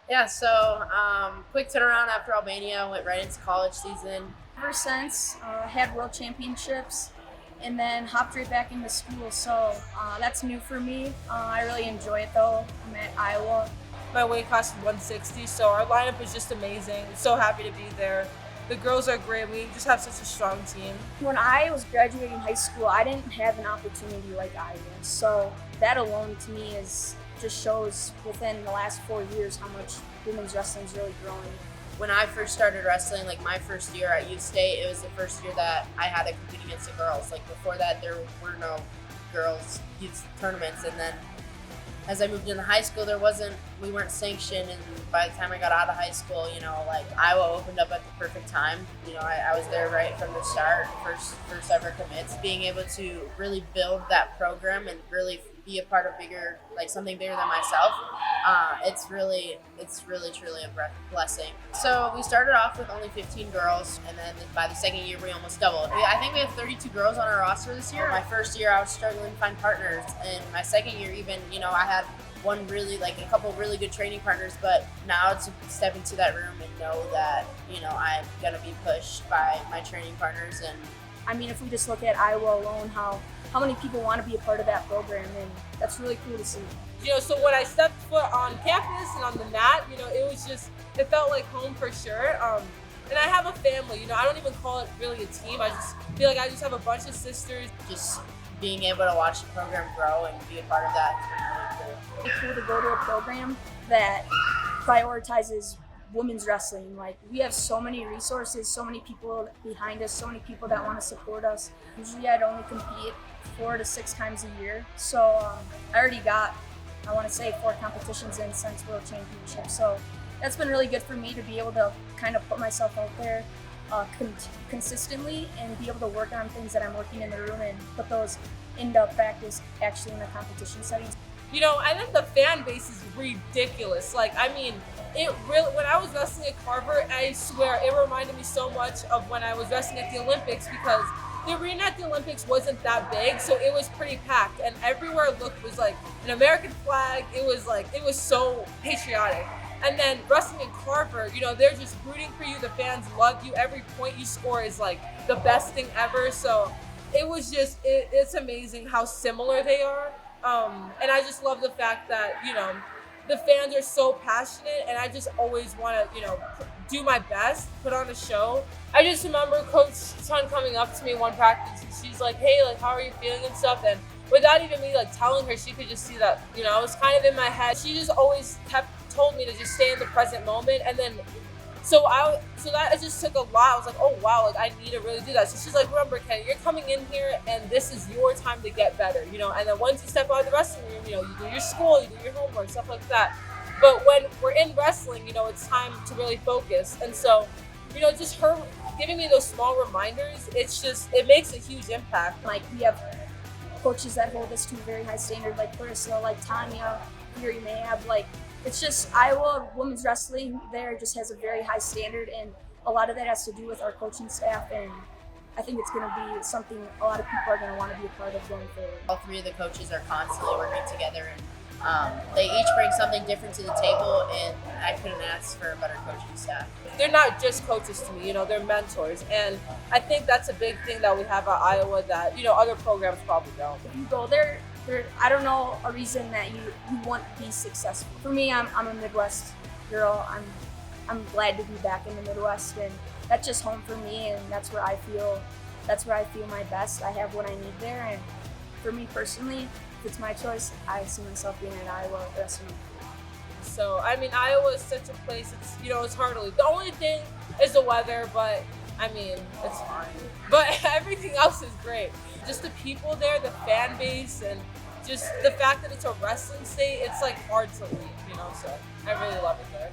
Yeah, so quick turnaround after Albania, went right into college season. Ever since, had World Championships, and then hopped right back into school. So that's new for me. I really enjoy it though. I'm at Iowa. My weight class is 160, so our lineup is just amazing. So happy to be there. The girls are great. We just have such a strong team. When I was graduating high school, I didn't have an opportunity like I did. So that alone to me is just shows within the last 4 years how much women's wrestling is really growing. When I first started wrestling, like my first year at U State, it was the first year that I had to compete against the girls. Like before that, there were no girls youth tournaments, and then as I moved into high school, we weren't sanctioned, and by the time I got out of high school, like Iowa opened up at the perfect time. I was there right from the start, first ever commits, being able to really build that program and really be a part of something bigger than myself. It's really truly a blessing. So we started off with only 15 girls, and then by the second year we almost doubled. I think we have 32 girls on our roster this year. My first year I was struggling to find partners, and my second year even, I had a couple really good training partners, but now to step into that room and know that, I'm gonna be pushed by my training partners. And I mean, if we just look at Iowa alone, how many people want to be a part of that program, and that's really cool to see. So when I stepped foot on campus and on the mat, it felt like home for sure. And I have a family, I don't even call it really a team. I just feel like I just have a bunch of sisters. just being able to watch the program grow and be a part of that has been really cool. It's cool to go to a program that prioritizes women's wrestling. Like, we have so many resources, so many people behind us, so many people that want to support us. Usually I'd only compete 4 to 6 times a year. So I already got, I want to say, 4 competitions in since World Championship. So that's been really good for me to be able to kind of put myself out there consistently and be able to work on things that I'm working in the room and put those into practice actually in the competition settings. I think the fan base is ridiculous. It really, when I was wrestling at Carver, I swear it reminded me so much of when I was wrestling at the Olympics, because the arena at the Olympics wasn't that big, so it was pretty packed, and everywhere I looked was like an American flag. It was so patriotic. And then wrestling in Carver, they're just rooting for you. The fans love you. Every point you score is like the best thing ever. So it was just, it's amazing how similar they are. And I just love the fact that, the fans are so passionate, and I just always want to, do my best, put on a show. I just remember Coach Sun coming up to me one practice, and she's like, hey, how are you feeling and stuff? And without even me telling her, she could just see that, I was kind of in my head. She just always told me to just stay in the present moment. And then so that just took a lot. I was like, oh wow, I need to really do that. So she's like, remember, Kenny, you're coming in here and this is your time to get better, and then once you step out of the wrestling room, you do your school, you do your homework, stuff like that. But when we're in wrestling, it's time to really focus. And so, just her giving me those small reminders, it makes a huge impact. Like, we have coaches that hold us to a very high standard, like Clarissa, like Tanya, Yuri Mayab. It's just Iowa women's wrestling there just has a very high standard, and a lot of that has to do with our coaching staff, and I think it's going to be something a lot of people are going to want to be a part of going forward. All 3 of the coaches are constantly working together, and they each bring something different to the table, and I couldn't ask for a better coaching staff. They're not just coaches to me, they're mentors. And I think that's a big thing that we have at Iowa that, other programs probably don't. If you go there, I don't know a reason that you want to be successful. For me, I'm a Midwest girl. I'm glad to be back in the Midwest, and that's just home for me, and that's where I feel my best. I have what I need there, and for me personally, if it's my choice, I see myself being in Iowa the rest of my life. So Iowa is such a place. It's hard to leave. The only thing is the weather, but it's fine. But everything else is great. Just the people there, the fan base, and just the fact that it's a wrestling state, it's hard to leave, so I really love it there.